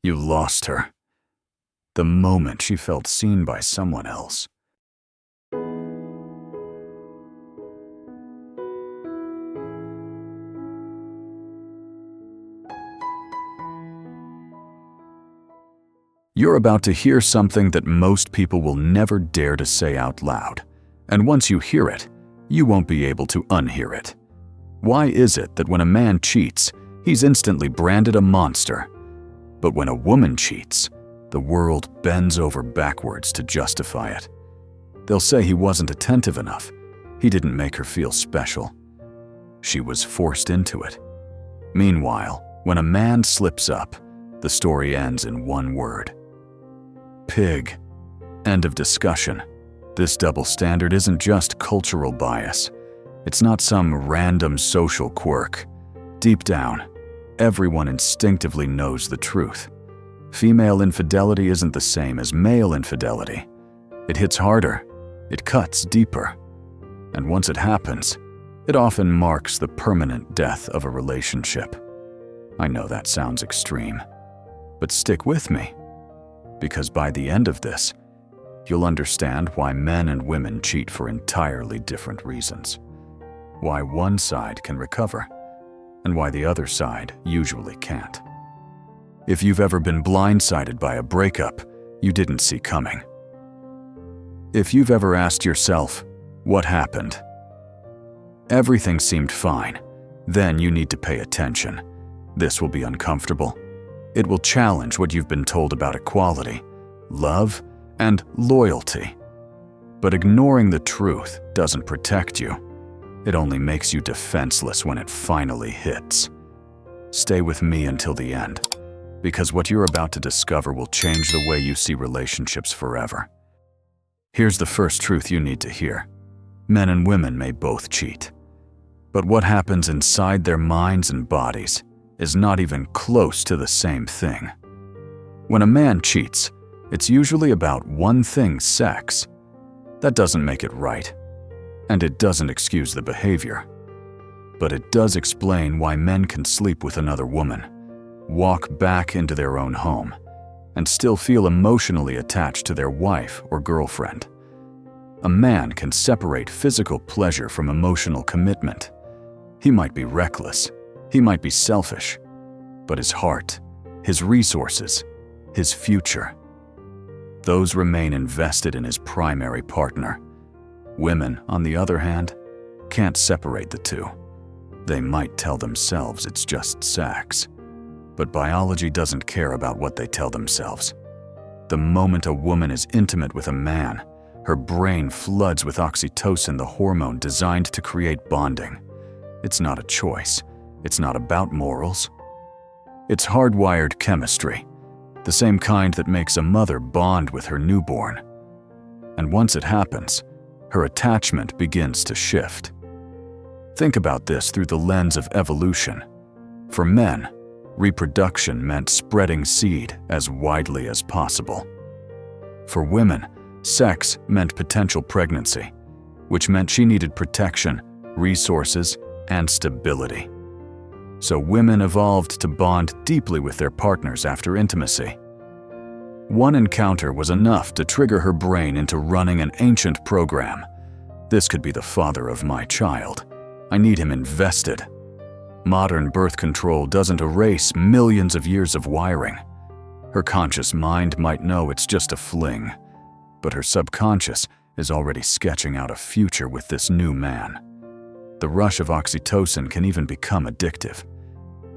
You lost her. The moment she felt seen by someone else. You're about to hear something that most people will never dare to say out loud. And once you hear it, you won't be able to unhear it. Why is it that when a man cheats, he's instantly branded a monster? But when a woman cheats, the world bends over backwards to justify it. They'll say he wasn't attentive enough. He didn't make her feel special. She was forced into it. Meanwhile, when a man slips up, the story ends in one word. Pig. End of discussion. This double standard isn't just cultural bias. It's not some random social quirk. Deep down, everyone instinctively knows the truth. Female infidelity isn't the same as male infidelity. It hits harder. It cuts deeper. And once it happens, it often marks the permanent death of a relationship. I know that sounds extreme, but stick with me. Because by the end of this, you'll understand why men and women cheat for entirely different reasons. Why one side can recover, and why the other side usually can't. If you've ever been blindsided by a breakup you didn't see coming. If you've ever asked yourself, what happened? Everything seemed fine. Then you need to pay attention. This will be uncomfortable. It will challenge what you've been told about equality, love, and loyalty. But ignoring the truth doesn't protect you. It only makes you defenseless when it finally hits. Stay with me until the end, because what you're about to discover will change the way you see relationships forever. Here's the first truth you need to hear. Men and women may both cheat. But what happens inside their minds and bodies is not even close to the same thing. When a man cheats, it's usually about one thing: sex. That doesn't make it right, and it doesn't excuse the behavior. But it does explain why men can sleep with another woman, walk back into their own home, and still feel emotionally attached to their wife or girlfriend. A man can separate physical pleasure from emotional commitment. He might be reckless, he might be selfish, but his heart, his resources, his future, those remain invested in his primary partner. Women, on the other hand, can't separate the two. They might tell themselves it's just sex, but biology doesn't care about what they tell themselves. The moment a woman is intimate with a man, her brain floods with oxytocin, the hormone designed to create bonding. It's not a choice. It's not about morals. It's hardwired chemistry, the same kind that makes a mother bond with her newborn. And once it happens, her attachment begins to shift. Think about this through the lens of evolution. For men, reproduction meant spreading seed as widely as possible. For women, sex meant potential pregnancy, which meant she needed protection, resources, and stability. So women evolved to bond deeply with their partners after intimacy. One encounter was enough to trigger her brain into running an ancient program. This could be the father of my child. I need him invested. Modern birth control doesn't erase millions of years of wiring. Her conscious mind might know it's just a fling, but her subconscious is already sketching out a future with this new man. The rush of oxytocin can even become addictive.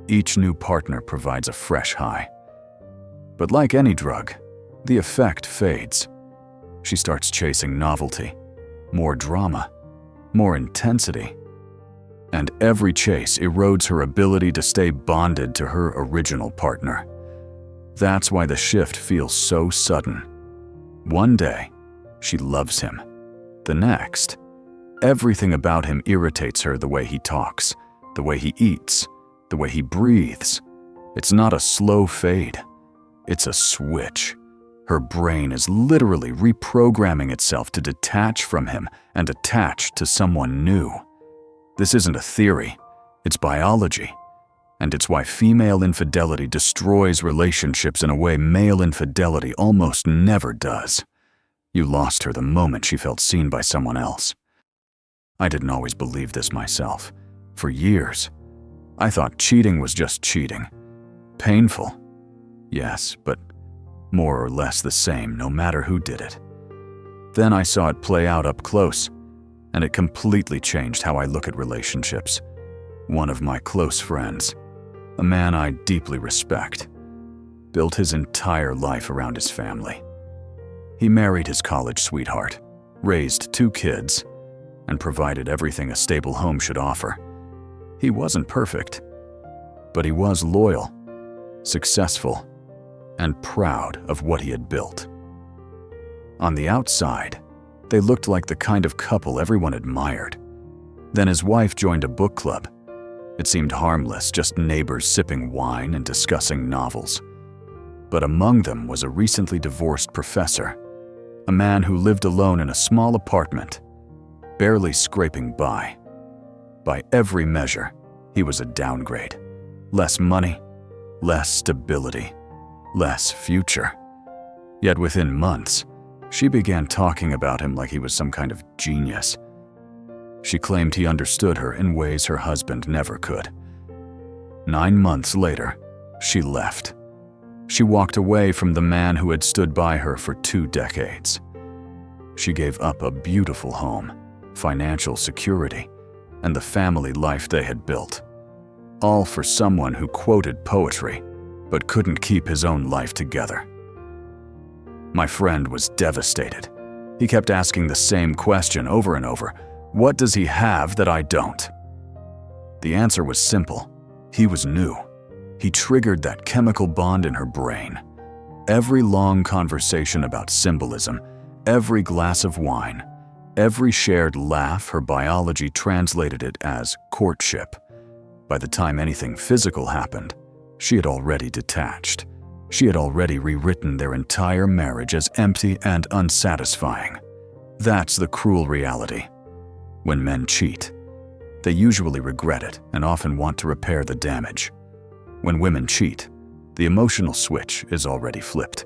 Each new partner provides a fresh high. But like any drug, the effect fades. She starts chasing novelty, more drama, more intensity. And every chase erodes her ability to stay bonded to her original partner. That's why the shift feels so sudden. One day, she loves him. The next, everything about him irritates her: the way he talks, the way he eats, the way he breathes. It's not a slow fade. It's a switch. Her brain is literally reprogramming itself to detach from him and attach to someone new. This isn't a theory. It's biology. And it's why female infidelity destroys relationships in a way male infidelity almost never does. You lost her the moment she felt seen by someone else. I didn't always believe this myself. For years, I thought cheating was just cheating. Painful, yes, but more or less the same no matter who did it. Then I saw it play out up close, and it completely changed how I look at relationships. One of my close friends, a man I deeply respect, built his entire life around his family. He married his college sweetheart, raised 2 kids, and provided everything a stable home should offer. He wasn't perfect, but he was loyal, successful, and proud of what he had built. On the outside, they looked like the kind of couple everyone admired. Then his wife joined a book club. It seemed harmless, just neighbors sipping wine and discussing novels. But among them was a recently divorced professor, a man who lived alone in a small apartment, barely scraping by. By every measure, he was a downgrade. Less money, less stability, less future. Yet within months, she began talking about him like he was some kind of genius. She claimed he understood her in ways her husband never could. 9 months later, she left. She walked away from the man who had stood by her for 2 decades. She gave up a beautiful home, financial security, and the family life they had built. All for someone who quoted poetry, but couldn't keep his own life together. My friend was devastated. He kept asking the same question over and over. What does he have that I don't? The answer was simple. He was new. He triggered that chemical bond in her brain. Every long conversation about symbolism, every glass of wine, every shared laugh, her biology translated it as courtship. By the time anything physical happened, she had already detached. She had already rewritten their entire marriage as empty and unsatisfying. That's the cruel reality. When men cheat, they usually regret it and often want to repair the damage. When women cheat, the emotional switch is already flipped.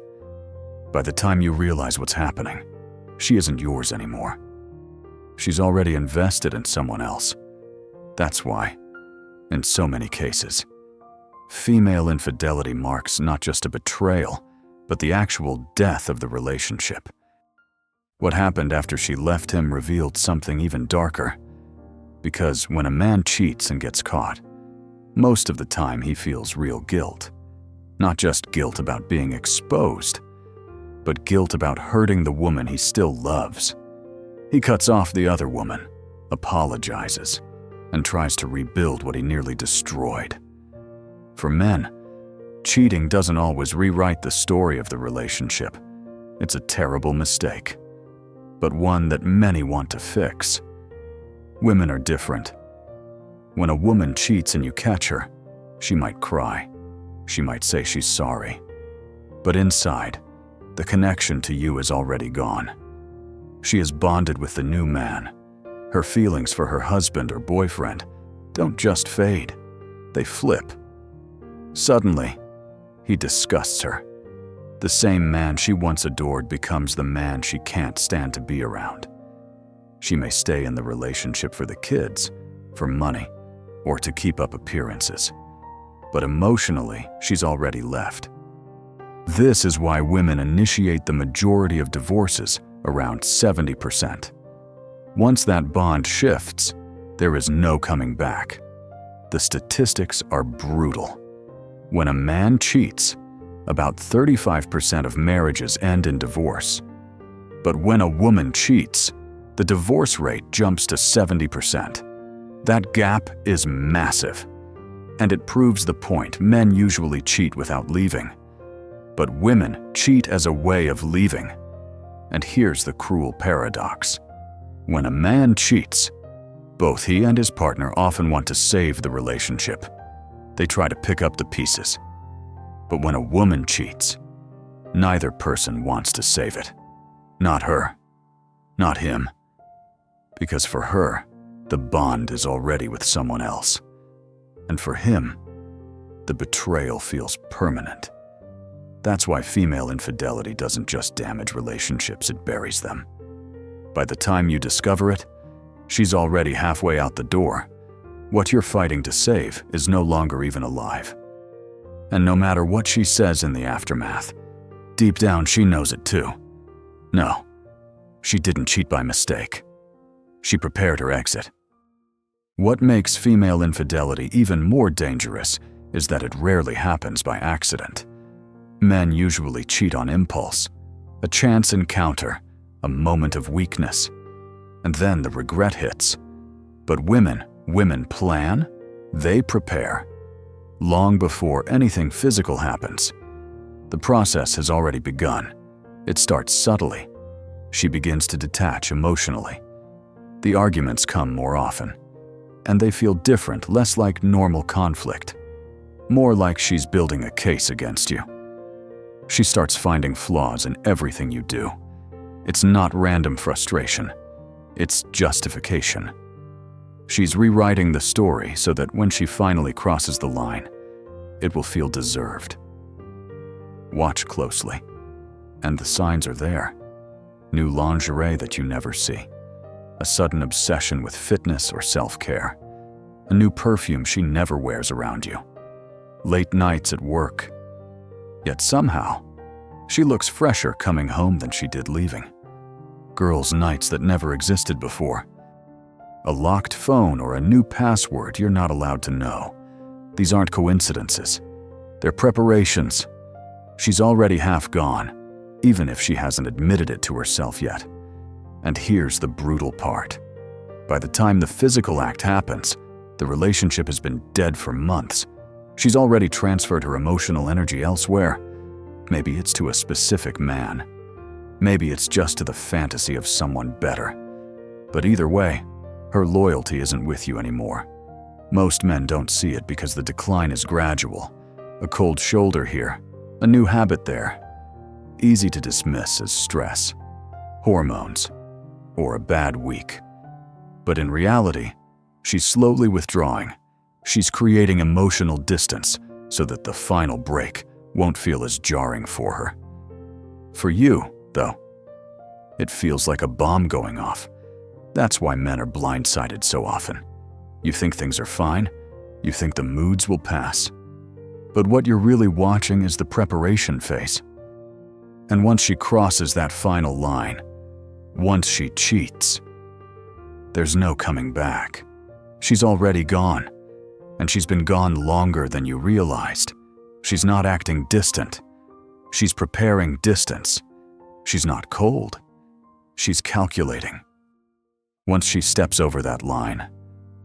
By the time you realize what's happening, she isn't yours anymore. She's already invested in someone else. That's why, in so many cases, female infidelity marks not just a betrayal, but the actual death of the relationship. What happened after she left him revealed something even darker. Because when a man cheats and gets caught, most of the time he feels real guilt. Not just guilt about being exposed, but guilt about hurting the woman he still loves. He cuts off the other woman, apologizes, and tries to rebuild what he nearly destroyed. For men, cheating doesn't always rewrite the story of the relationship. It's a terrible mistake, but one that many want to fix. Women are different. When a woman cheats and you catch her, she might cry. She might say she's sorry. But inside, the connection to you is already gone. She is bonded with the new man. Her feelings for her husband or boyfriend don't just fade, they flip. Suddenly, he disgusts her. The same man she once adored becomes the man she can't stand to be around. She may stay in the relationship for the kids, for money, or to keep up appearances. But emotionally, she's already left. This is why women initiate the majority of divorces, around 70%. Once that bond shifts, there is no coming back. The statistics are brutal. When a man cheats, about 35% of marriages end in divorce. But when a woman cheats, the divorce rate jumps to 70%. That gap is massive. And it proves the point: men usually cheat without leaving. But women cheat as a way of leaving. And here's the cruel paradox. When a man cheats, both he and his partner often want to save the relationship. They try to pick up the pieces. But when a woman cheats, neither person wants to save it. Not her. Not him. Because for her, the bond is already with someone else. And for him, the betrayal feels permanent. That's why female infidelity doesn't just damage relationships, it buries them. By the time you discover it, she's already halfway out the door. What you're fighting to save is no longer even alive. And no matter what she says in the aftermath, deep down she knows it too. No, she didn't cheat by mistake. She prepared her exit. What makes female infidelity even more dangerous is that it rarely happens by accident. Men usually cheat on impulse, a chance encounter, a moment of weakness, and then the regret hits. But women plan, they prepare. Long before anything physical happens, the process has already begun. It starts subtly. She begins to detach emotionally. The arguments come more often, and they feel different, less like normal conflict, more like she's building a case against you. She starts finding flaws in everything you do. It's not random frustration, it's justification. She's rewriting the story so that when she finally crosses the line, it will feel deserved. Watch closely, and the signs are there. New lingerie that you never see, a sudden obsession with fitness or self-care, a new perfume she never wears around you, late nights at work. Yet somehow, she looks fresher coming home than she did leaving. Girls' nights that never existed before. A locked phone or a new password you're not allowed to know. These aren't coincidences. They're preparations. She's already half gone, even if she hasn't admitted it to herself yet. And here's the brutal part. By the time the physical act happens, the relationship has been dead for months. She's already transferred her emotional energy elsewhere. Maybe it's to a specific man. Maybe it's just to the fantasy of someone better. But either way, her loyalty isn't with you anymore. Most men don't see it because the decline is gradual. A cold shoulder here, a new habit there. Easy to dismiss as stress, hormones, or a bad week. But in reality, she's slowly withdrawing. She's creating emotional distance so that the final break won't feel as jarring for her. For you, though, it feels like a bomb going off. That's why men are blindsided so often. You think things are fine, you think the moods will pass. But what you're really watching is the preparation phase. And once she crosses that final line, once she cheats, there's no coming back. She's already gone, and she's been gone longer than you realized. She's not acting distant. She's preparing distance. She's not cold. She's calculating. Once she steps over that line,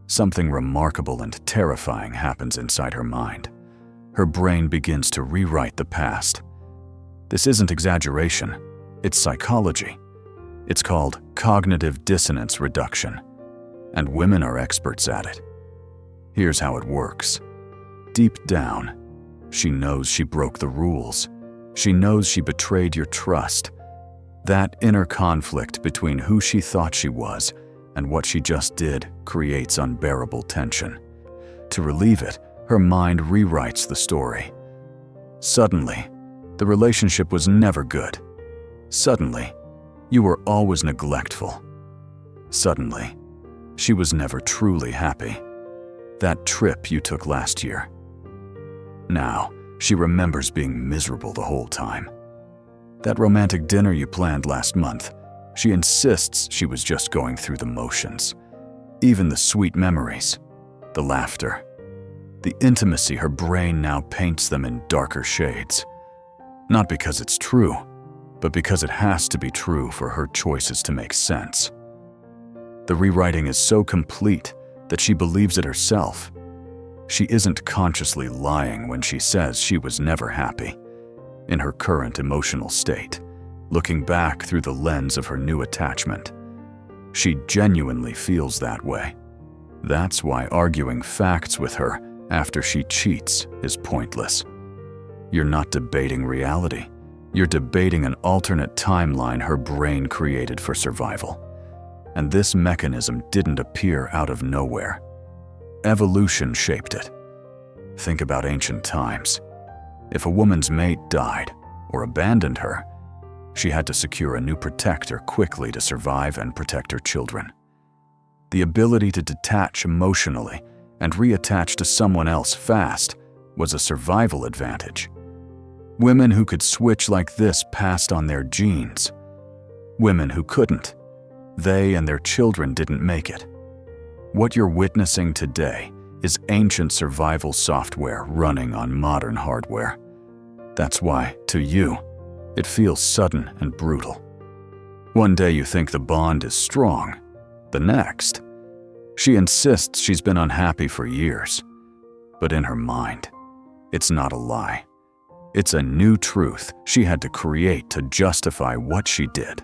something remarkable and terrifying happens inside her mind. Her brain begins to rewrite the past. This isn't exaggeration, it's psychology. It's called cognitive dissonance reduction, and women are experts at it. Here's how it works. Deep down, she knows she broke the rules. She knows she betrayed your trust. That inner conflict between who she thought she was and what she just did creates unbearable tension. To relieve it, her mind rewrites the story. Suddenly, the relationship was never good. Suddenly, you were always neglectful. Suddenly, she was never truly happy. That trip you took last year. Now, she remembers being miserable the whole time. That romantic dinner you planned last month, she insists she was just going through the motions. Even the sweet memories, the laughter, the intimacy, her brain now paints them in darker shades. Not because it's true, but because it has to be true for her choices to make sense. The rewriting is so complete that she believes it herself. She isn't consciously lying when she says she was never happy. In her current emotional state, looking back through the lens of her new attachment, she genuinely feels that way. That's why arguing facts with her after she cheats is pointless. You're not debating reality. You're debating an alternate timeline her brain created for survival. And this mechanism didn't appear out of nowhere. Evolution shaped it. Think about ancient times. If a woman's mate died or abandoned her, she had to secure a new protector quickly to survive and protect her children. The ability to detach emotionally and reattach to someone else fast was a survival advantage. Women who could switch like this passed on their genes. Women who couldn't, they and their children didn't make it. What you're witnessing today is ancient survival software running on modern hardware. That's why, to you, it feels sudden and brutal. One day you think the bond is strong. The next, she insists she's been unhappy for years. But in her mind, it's not a lie. It's a new truth she had to create to justify what she did.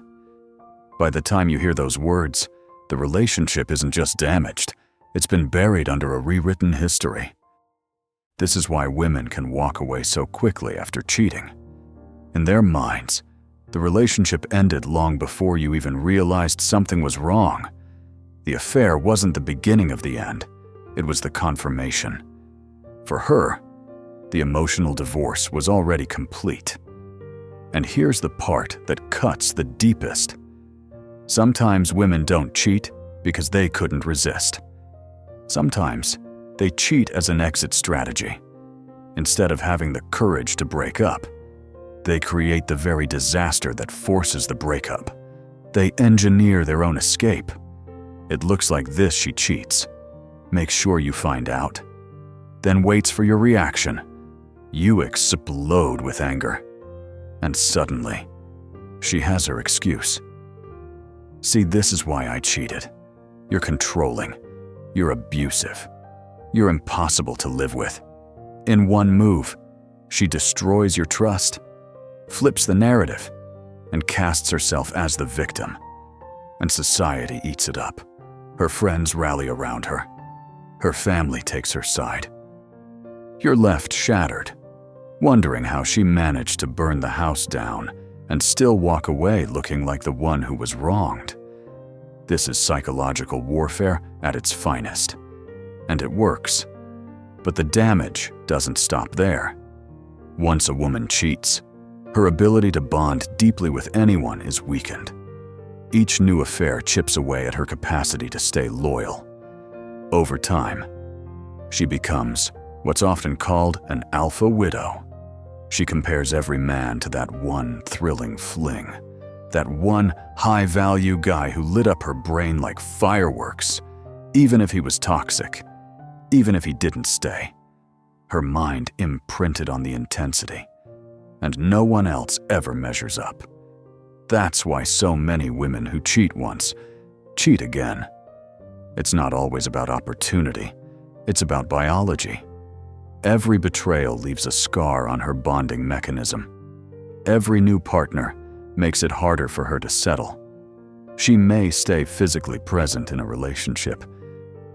By the time you hear those words, the relationship isn't just damaged, it's been buried under a rewritten history. This is why women can walk away so quickly after cheating. In their minds, the relationship ended long before you even realized something was wrong. The affair wasn't the beginning of the end, it was the confirmation. For her, the emotional divorce was already complete. And here's the part that cuts the deepest. Sometimes women don't cheat because they couldn't resist. Sometimes they cheat as an exit strategy. Instead of having the courage to break up, they create the very disaster that forces the breakup. They engineer their own escape. It looks like this: she cheats, makes sure you find out, then waits for your reaction. You explode with anger, and suddenly, she has her excuse. See, this is why I cheated. You're controlling. You're abusive. You're impossible to live with. In one move, she destroys your trust, flips the narrative, and casts herself as the victim. And society eats it up. Her friends rally around her. Her family takes her side. You're left shattered, wondering how she managed to burn the house down and still walk away looking like the one who was wronged. This is psychological warfare at its finest. And it works. But the damage doesn't stop there. Once a woman cheats, her ability to bond deeply with anyone is weakened. Each new affair chips away at her capacity to stay loyal. Over time, she becomes what's often called an alpha widow. She compares every man to that one thrilling fling, that one high-value guy who lit up her brain like fireworks, even if he was toxic, even if he didn't stay. Her mind imprinted on the intensity, and no one else ever measures up. That's why so many women who cheat once cheat again. It's not always about opportunity, it's about biology. Every betrayal leaves a scar on her bonding mechanism. Every new partner makes it harder for her to settle. She may stay physically present in a relationship,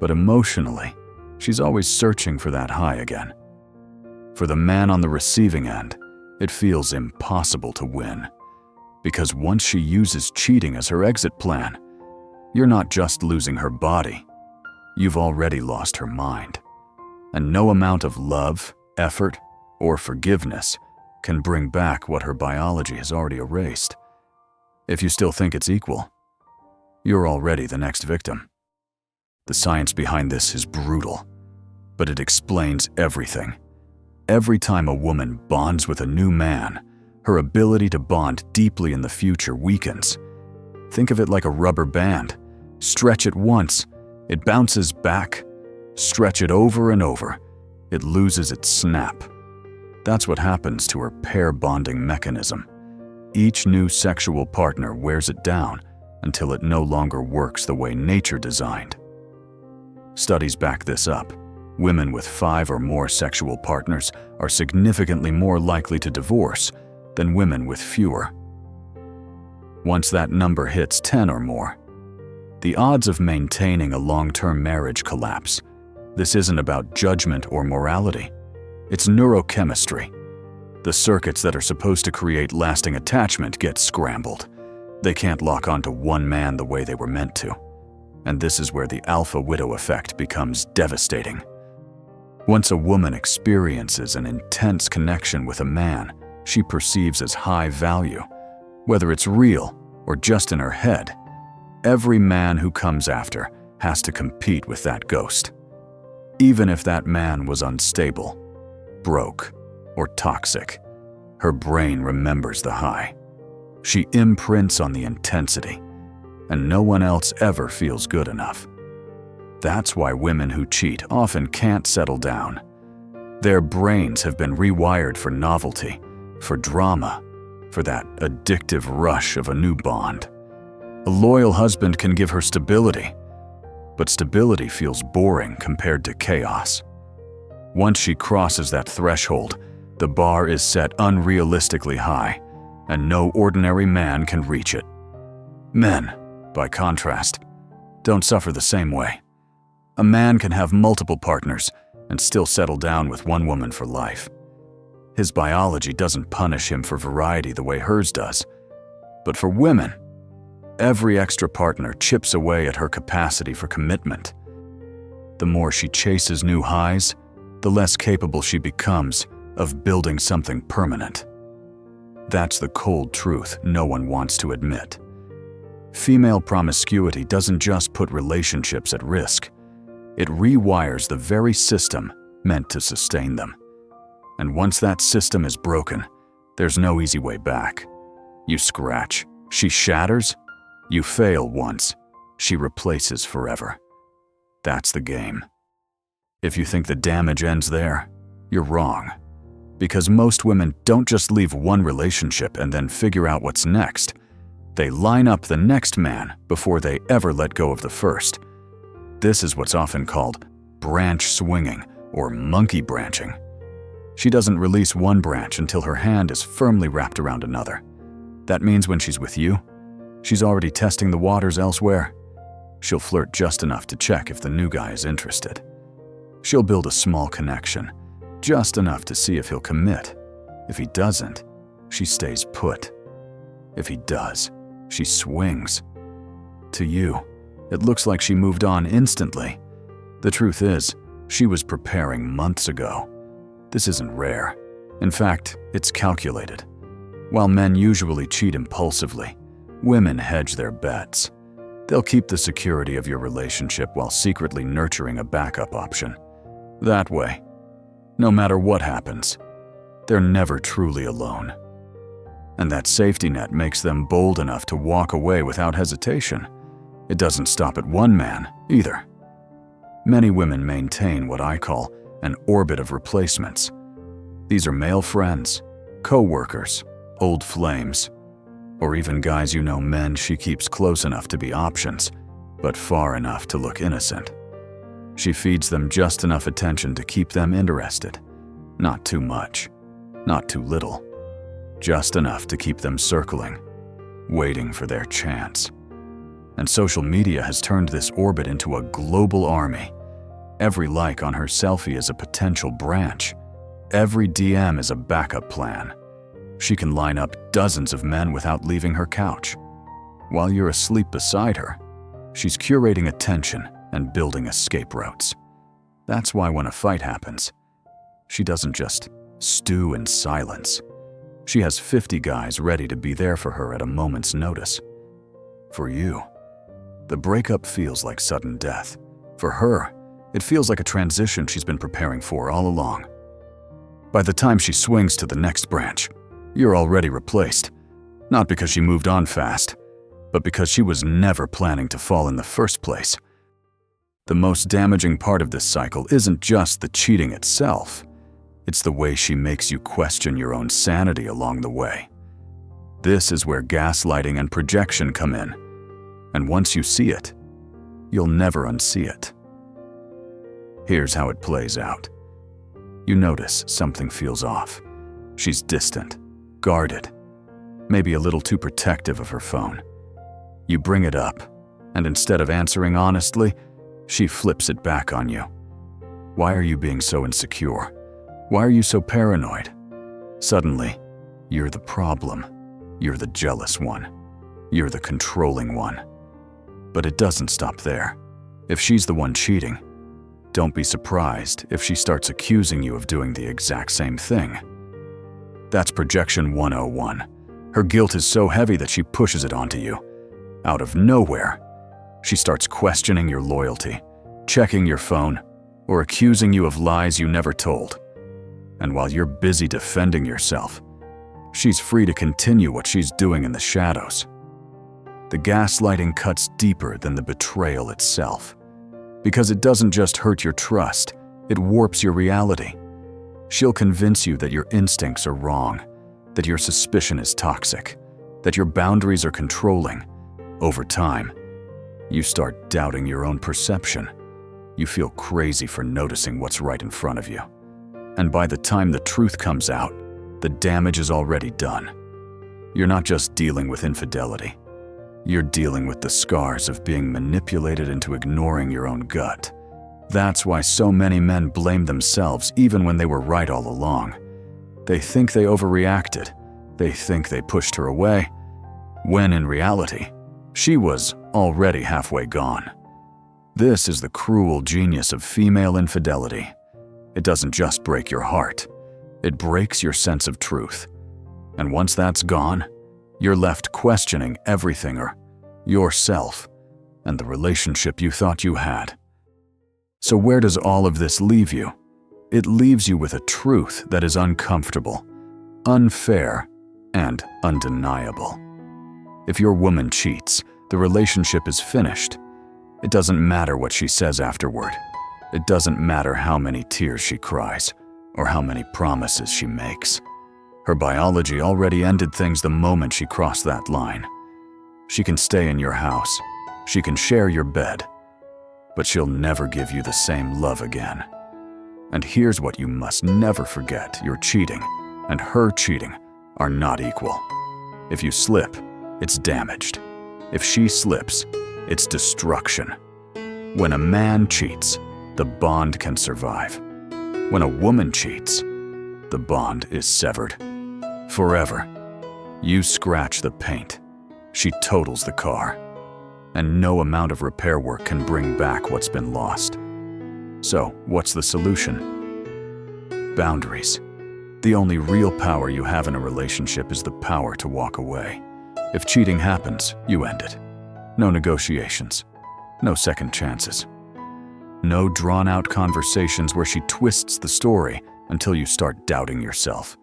but emotionally, she's always searching for that high again. For the man on the receiving end, it feels impossible to win. Because once she uses cheating as her exit plan, you're not just losing her body, you've already lost her mind. And no amount of love, effort, or forgiveness can bring back what her biology has already erased. If you still think it's equal, you're already the next victim. The science behind this is brutal, but it explains everything. Every time a woman bonds with a new man, her ability to bond deeply in the future weakens. Think of it like a rubber band. Stretch it once, it bounces back. Stretch it over and over, it loses its snap. That's what happens to her pair bonding mechanism. Each new sexual partner wears it down until it no longer works the way nature designed. Studies back this up. Women with 5 or more sexual partners are significantly more likely to divorce than women with fewer. Once that number hits 10 or more, the odds of maintaining a long-term marriage collapse. This isn't about judgment or morality. It's neurochemistry. The circuits that are supposed to create lasting attachment get scrambled. They can't lock onto one man the way they were meant to. And this is where the alpha widow effect becomes devastating. Once a woman experiences an intense connection with a man she perceives as high value, whether it's real or just in her head, every man who comes after has to compete with that ghost. Even if that man was unstable, broke, or toxic, her brain remembers the high. She imprints on the intensity, and no one else ever feels good enough. That's why women who cheat often can't settle down. Their brains have been rewired for novelty, for drama, for that addictive rush of a new bond. A loyal husband can give her stability, but stability feels boring compared to chaos. Once she crosses that threshold, the bar is set unrealistically high, and no ordinary man can reach it. Men, by contrast, don't suffer the same way. A man can have multiple partners and still settle down with one woman for life. His biology doesn't punish him for variety the way hers does. But for women, every extra partner chips away at her capacity for commitment. The more she chases new highs, the less capable she becomes of building something permanent. That's the cold truth no one wants to admit. Female promiscuity doesn't just put relationships at risk. It rewires the very system meant to sustain them. And once that system is broken, there's no easy way back. You scratch, she shatters. You fail once, she replaces forever. That's the game. If you think the damage ends there, you're wrong. Because most women don't just leave one relationship and then figure out what's next. They line up the next man before they ever let go of the first. This is what's often called branch swinging or monkey branching. She doesn't release one branch until her hand is firmly wrapped around another. That means when she's with you, she's already testing the waters elsewhere. She'll flirt just enough to check if the new guy is interested. She'll build a small connection, just enough to see if he'll commit. If he doesn't, she stays put. If he does, she swings. To you, it looks like she moved on instantly. The truth is, she was preparing months ago. This isn't rare. In fact, it's calculated. While men usually cheat impulsively, women hedge their bets. They'll keep the security of your relationship while secretly nurturing a backup option. That way, no matter what happens, they're never truly alone. And that safety net makes them bold enough to walk away without hesitation. It doesn't stop at one man, either. Many women maintain what I call an orbit of replacements. These are male friends, co-workers, old flames, or even guys men she keeps close enough to be options, but far enough to look innocent. She feeds them just enough attention to keep them interested. Not too much, not too little. Just enough to keep them circling, waiting for their chance. And social media has turned this orbit into a global army. Every like on her selfie is a potential branch. Every DM is a backup plan. She can line up dozens of men without leaving her couch. While you're asleep beside her, she's curating attention and building escape routes. That's why when a fight happens, she doesn't just stew in silence. She has 50 guys ready to be there for her at a moment's notice. For you, the breakup feels like sudden death. For her, it feels like a transition she's been preparing for all along. By the time she swings to the next branch, you're already replaced. Not because she moved on fast, but because she was never planning to fall in the first place. The most damaging part of this cycle isn't just the cheating itself. It's the way she makes you question your own sanity along the way. This is where gaslighting and projection come in. And once you see it, you'll never unsee it. Here's how it plays out. You notice something feels off. She's distant, guarded, maybe a little too protective of her phone. You bring it up, and instead of answering honestly, she flips it back on you. Why are you being so insecure? Why are you so paranoid? Suddenly, you're the problem. You're the jealous one. You're the controlling one. But it doesn't stop there. If she's the one cheating, don't be surprised if she starts accusing you of doing the exact same thing. That's projection 101. Her guilt is so heavy that she pushes it onto you. Out of nowhere, she starts questioning your loyalty, checking your phone, or accusing you of lies you never told. And while you're busy defending yourself, she's free to continue what she's doing in the shadows. The gaslighting cuts deeper than the betrayal itself, because it doesn't just hurt your trust, it warps your reality. She'll convince you that your instincts are wrong, that your suspicion is toxic, that your boundaries are controlling. Over time, you start doubting your own perception. You feel crazy for noticing what's right in front of you. And by the time the truth comes out, the damage is already done. You're not just dealing with infidelity. You're dealing with the scars of being manipulated into ignoring your own gut. That's why so many men blame themselves even when they were right all along. They think they overreacted. They think they pushed her away, when in reality, she was already halfway gone. This is the cruel genius of female infidelity. It doesn't just break your heart, it breaks your sense of truth. And once that's gone, you're left questioning everything or yourself and the relationship you thought you had. So where does all of this leave you? It leaves you with a truth that is uncomfortable, unfair, and undeniable. If your woman cheats, the relationship is finished. It doesn't matter what she says afterward. It doesn't matter how many tears she cries or how many promises she makes. Her biology already ended things the moment she crossed that line. She can stay in your house. She can share your bed. But she'll never give you the same love again. And here's what you must never forget: your cheating and her cheating are not equal. If you slip, it's damaged. If she slips, it's destruction. When a man cheats, the bond can survive. When a woman cheats, the bond is severed. Forever. You scratch the paint. She totals the car. And no amount of repair work can bring back what's been lost. So, what's the solution? Boundaries. The only real power you have in a relationship is the power to walk away. If cheating happens, you end it. No negotiations. No second chances. No drawn-out conversations where she twists the story until you start doubting yourself.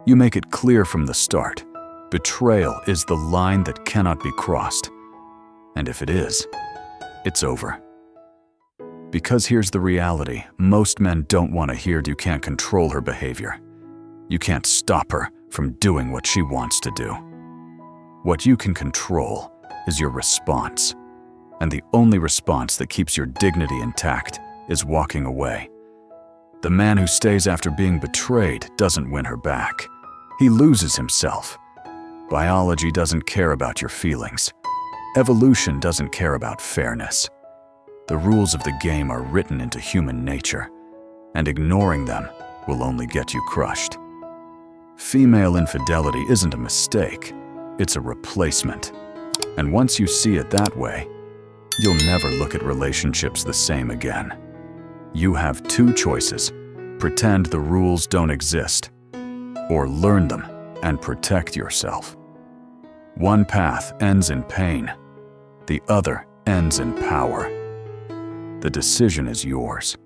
You make it clear from the start. Betrayal is the line that cannot be crossed. And if it is, it's over. Because here's the reality: most men don't want to hear you can't control her behavior. You can't stop her from doing what she wants to do. What you can control is your response. And the only response that keeps your dignity intact is walking away. The man who stays after being betrayed doesn't win her back. He loses himself. Biology doesn't care about your feelings. Evolution doesn't care about fairness. The rules of the game are written into human nature, and ignoring them will only get you crushed. Female infidelity isn't a mistake, it's a replacement. And once you see it that way, you'll never look at relationships the same again. You have two choices: pretend the rules don't exist, or learn them and protect yourself. One path ends in pain, the other ends in power. The decision is yours.